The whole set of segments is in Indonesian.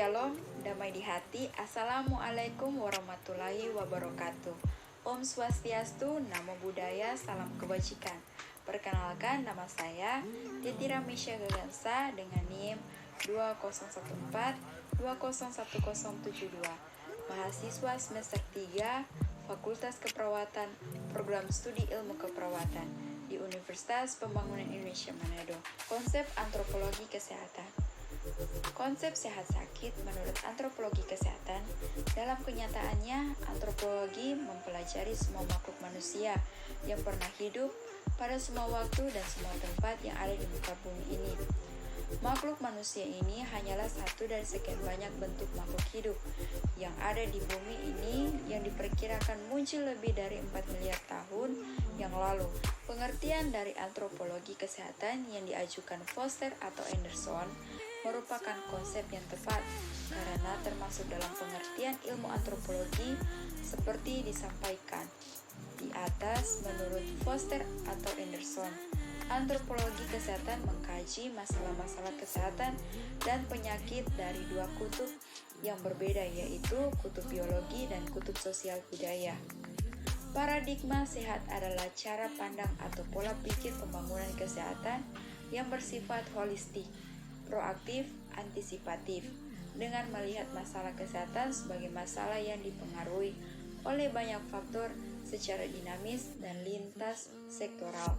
Shalom, damai di hati. Assalamualaikum warahmatullahi wabarakatuh. Om Swastiastu, Namo Buddhaya, salam kebajikan. Perkenalkan, nama saya Titira Misha Gagansa dengan NIM 2014-201072, mahasiswa semester 3 Fakultas Keperawatan, Program Studi Ilmu Keperawatan di Universitas Pembangunan Indonesia Manado. Konsep antropologi kesehatan. Konsep sehat sakit menurut antropologi kesehatan, dalam kenyataannya antropologi mempelajari semua makhluk manusia yang pernah hidup pada semua waktu dan semua tempat yang ada di muka bumi ini. Makhluk manusia ini hanyalah satu dari sekian banyak bentuk makhluk hidup yang ada di bumi ini yang diperkirakan muncul lebih dari 4 miliar tahun yang lalu. Pengertian dari antropologi kesehatan yang diajukan Foster atau Anderson merupakan konsep yang tepat karena termasuk dalam pengertian ilmu antropologi seperti disampaikan di atas. Menurut Foster atau Anderson, antropologi kesehatan mengkaji masalah-masalah kesehatan dan penyakit dari dua kutub yang berbeda, yaitu kutub biologi dan kutub sosial budaya. Paradigma sehat adalah cara pandang atau pola pikir pembangunan kesehatan yang bersifat holistik, proaktif, antisipatif, dengan melihat masalah kesehatan sebagai masalah yang dipengaruhi oleh banyak faktor secara dinamis dan lintas sektoral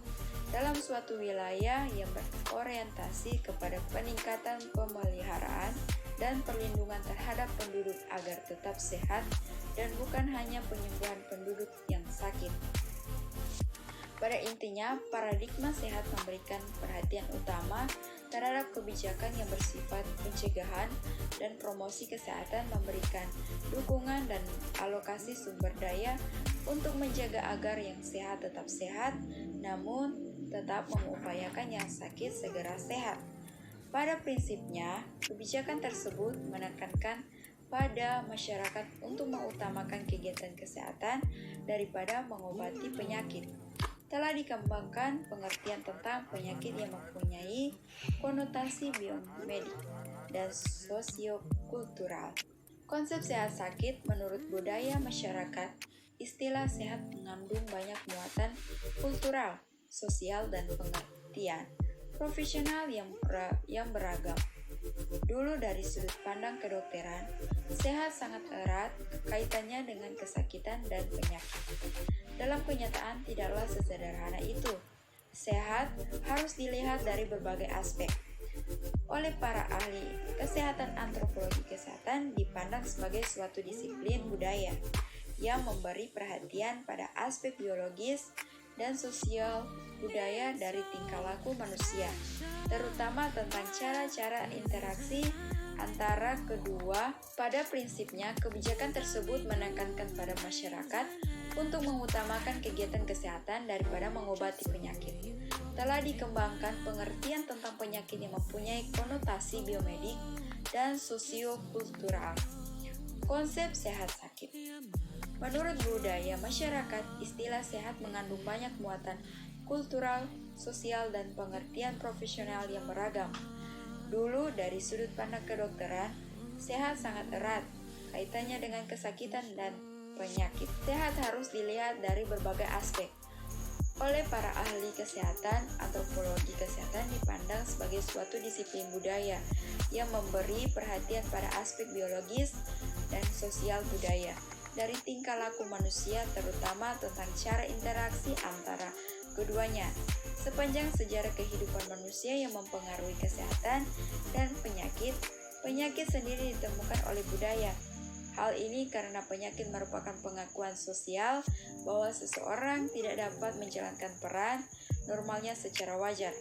dalam suatu wilayah yang berorientasi kepada peningkatan pemeliharaan dan perlindungan terhadap penduduk agar tetap sehat dan bukan hanya penyembuhan penduduk yang sakit. Pada intinya, paradigma sehat memberikan perhatian utama terhadap kebijakan yang bersifat pencegahan dan promosi kesehatan, memberikan dukungan dan alokasi sumber daya untuk menjaga agar yang sehat tetap sehat, namun tetap mengupayakan yang sakit segera sehat. Pada prinsipnya, kebijakan tersebut menekankan pada masyarakat untuk mengutamakan kegiatan kesehatan daripada mengobati penyakit. Telah dikembangkan pengertian tentang penyakit yang mempunyai konotasi biomedik dan sosiokultural. Konsep sehat sakit menurut budaya masyarakat, istilah sehat mengandung banyak muatan kultural, sosial, dan pengertian profesional yang beragam. Dulu dari sudut pandang kedokteran, sehat sangat erat kaitannya dengan kesakitan dan penyakit. Dalam kenyataan tidaklah sesederhana itu. Sehat harus dilihat dari berbagai aspek. Oleh para ahli kesehatan, antropologi kesehatan dipandang sebagai suatu disiplin budaya yang memberi perhatian pada aspek biologis dan sosial budaya dari tingkah laku manusia, terutama tentang cara-cara interaksi antara kedua. Pada prinsipnya, kebijakan tersebut menekankan pada masyarakat untuk mengutamakan kegiatan kesehatan daripada mengobati penyakit. Telah dikembangkan pengertian tentang penyakit yang mempunyai konotasi biomedik dan sosiokultural. Konsep sehat sakit. Menurut budaya masyarakat, istilah sehat mengandung banyak muatan kultural, sosial, dan pengertian profesional yang beragam. Dulu dari sudut pandang kedokteran, sehat sangat erat kaitannya dengan kesakitan dan penyakit. Sehat harus dilihat dari berbagai aspek. Oleh para ahli kesehatan, antropologi kesehatan dipandang sebagai suatu disiplin budaya yang memberi perhatian pada aspek biologis dan sosial budaya dari tingkah laku manusia, terutama tentang cara interaksi antara keduanya. Sepanjang sejarah kehidupan manusia yang mempengaruhi kesehatan dan penyakit, penyakit sendiri ditemukan oleh budaya. Hal ini karena penyakit merupakan pengakuan sosial bahwa seseorang tidak dapat menjalankan peran normalnya secara wajar.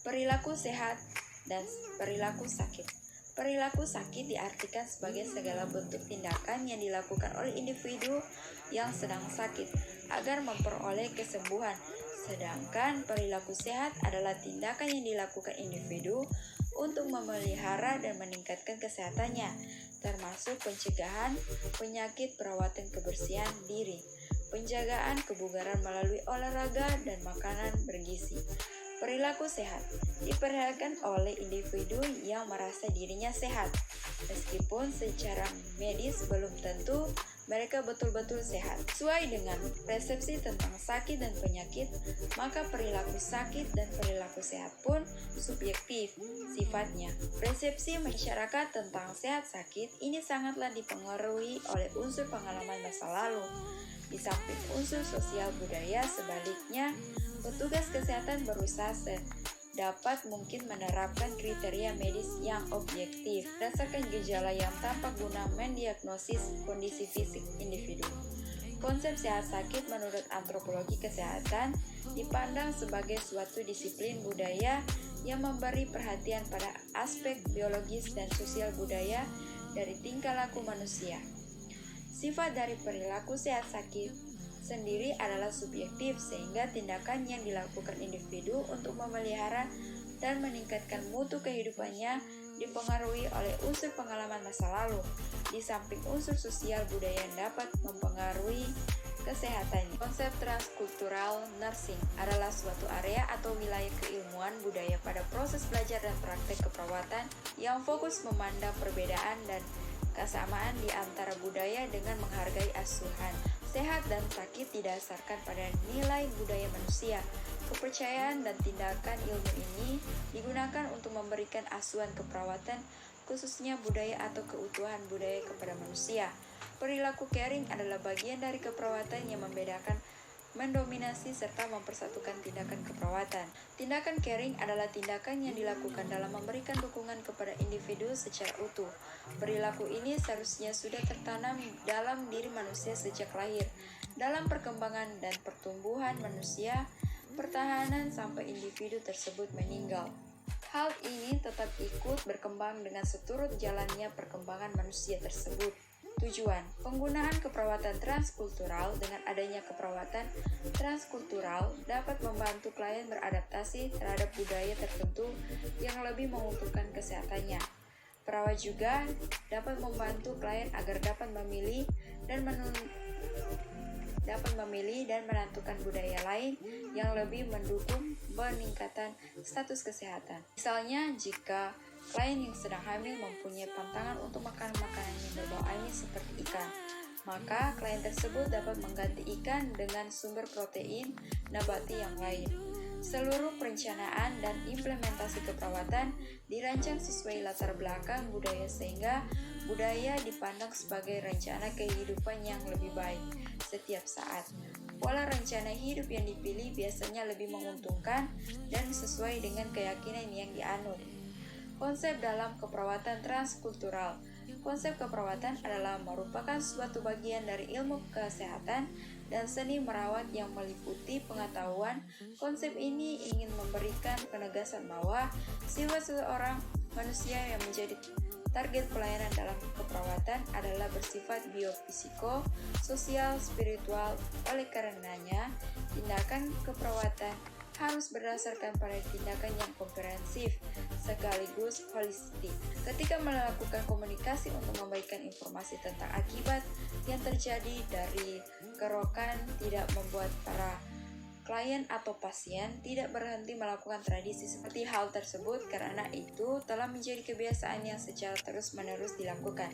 Perilaku sehat dan perilaku sakit. Perilaku sakit diartikan sebagai segala bentuk tindakan yang dilakukan oleh individu yang sedang sakit agar memperoleh kesembuhan. Sedangkan perilaku sehat adalah tindakan yang dilakukan individu untuk memelihara dan meningkatkan kesehatannya, termasuk pencegahan penyakit, perawatan kebersihan diri, penjagaan kebugaran melalui olahraga dan makanan bergizi. Perilaku sehat diperlihatkan oleh individu yang merasa dirinya sehat, meskipun secara medis belum tentu mereka betul-betul sehat. Sesuai dengan persepsi tentang sakit dan penyakit, maka perilaku sakit dan perilaku sehat pun subjektif sifatnya. Persepsi masyarakat tentang sehat-sakit ini sangatlah dipengaruhi oleh unsur pengalaman masa lalu. Di samping unsur sosial budaya, sebaliknya, petugas kesehatan berusaha dapat mungkin menerapkan kriteria medis yang objektif berdasarkan gejala yang tampak guna mendiagnosis kondisi fisik individu. Konsep sehat sakit menurut antropologi kesehatan dipandang sebagai suatu disiplin budaya yang memberi perhatian pada aspek biologis dan sosial budaya dari tingkah laku manusia. Sifat dari perilaku sehat sakit sendiri adalah subjektif, sehingga tindakan yang dilakukan individu untuk memelihara dan meningkatkan mutu kehidupannya dipengaruhi oleh unsur pengalaman masa lalu, di samping unsur sosial budaya yang dapat mempengaruhi kesehatannya. Konsep transkultural nursing adalah suatu area atau wilayah keilmuan budaya pada proses belajar dan praktek keperawatan yang fokus memandang perbedaan dan kesamaan di antara budaya dengan menghargai asuhan sehat dan sakit didasarkan pada nilai budaya manusia. Kepercayaan dan tindakan ilmu ini digunakan untuk memberikan asuhan keperawatan, khususnya budaya atau keutuhan budaya kepada manusia. Perilaku caring adalah bagian dari keperawatan yang membedakan, mendominasi serta mempersatukan tindakan keperawatan. Tindakan caring adalah tindakan yang dilakukan dalam memberikan dukungan kepada individu secara utuh. Perilaku ini seharusnya sudah tertanam dalam diri manusia sejak lahir, dalam perkembangan dan pertumbuhan manusia, pertahanan sampai individu tersebut meninggal. Hal ini tetap ikut berkembang dengan seturut jalannya perkembangan manusia tersebut. Tujuan penggunaan keperawatan transkultural. Dengan adanya keperawatan transkultural dapat membantu klien beradaptasi terhadap budaya tertentu yang lebih menguntungkan kesehatannya. Perawat juga dapat membantu klien agar dapat memilih dan menentukan budaya lain yang lebih mendukung peningkatan status kesehatan. Misalnya, jika klien yang sedang hamil mempunyai pantangan untuk makan makanan yang berbau amis seperti ikan, maka klien tersebut dapat mengganti ikan dengan sumber protein nabati yang lain. Seluruh perencanaan dan implementasi keperawatan dirancang sesuai latar belakang budaya, sehingga budaya dipandang sebagai rencana kehidupan yang lebih baik setiap saat. Pola rencana hidup yang dipilih biasanya lebih menguntungkan dan sesuai dengan keyakinan yang dianut. Konsep dalam keperawatan transkultural. Konsep keperawatan adalah merupakan suatu bagian dari ilmu kesehatan dan seni merawat yang meliputi pengetahuan. Konsep ini ingin memberikan penegasan bahwa sifat seseorang manusia yang menjadi target pelayanan dalam keperawatan adalah bersifat biofisiko, sosial, spiritual. Oleh karenanya, tindakan keperawatan harus berdasarkan pada tindakan yang komprehensif sekaligus holistik. Ketika melakukan komunikasi untuk memberikan informasi tentang akibat yang terjadi dari kerokan, tidak membuat para klien atau pasien tidak berhenti melakukan tradisi seperti hal tersebut, karena itu telah menjadi kebiasaan yang secara terus-menerus dilakukan,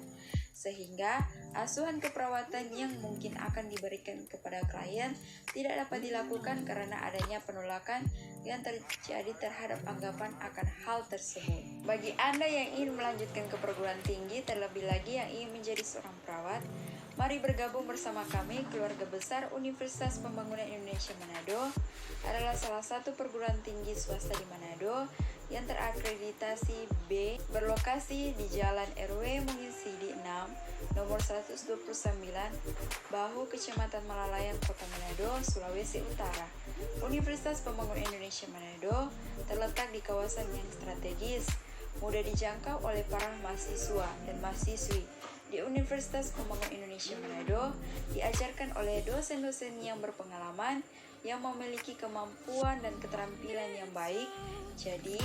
sehingga asuhan keperawatan yang mungkin akan diberikan kepada klien tidak dapat dilakukan karena adanya penolakan yang terjadi terhadap anggapan akan hal tersebut. Bagi Anda yang ingin melanjutkan ke perguruan tinggi, terlebih lagi yang ingin menjadi seorang perawat, mari bergabung bersama kami. Keluarga Besar Universitas Pembangunan Indonesia Manado adalah salah satu perguruan tinggi swasta di Manado yang terakreditasi B, berlokasi di Jalan RW Mengisidi 6, nomor 129, Bahu, Kecamatan Malalayan, Kota Manado, Sulawesi Utara. Universitas Pembangunan Indonesia Manado terletak di kawasan yang strategis, mudah dijangkau oleh para mahasiswa dan mahasiswi. Di Universitas Pembangunan Indonesia Manado diajarkan oleh dosen-dosen yang berpengalaman, yang memiliki kemampuan dan keterampilan yang baik. Jadi,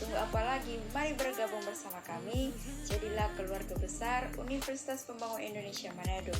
tunggu apa lagi? Mari bergabung bersama kami. Jadilah keluarga besar Universitas Pembangunan Indonesia Manado.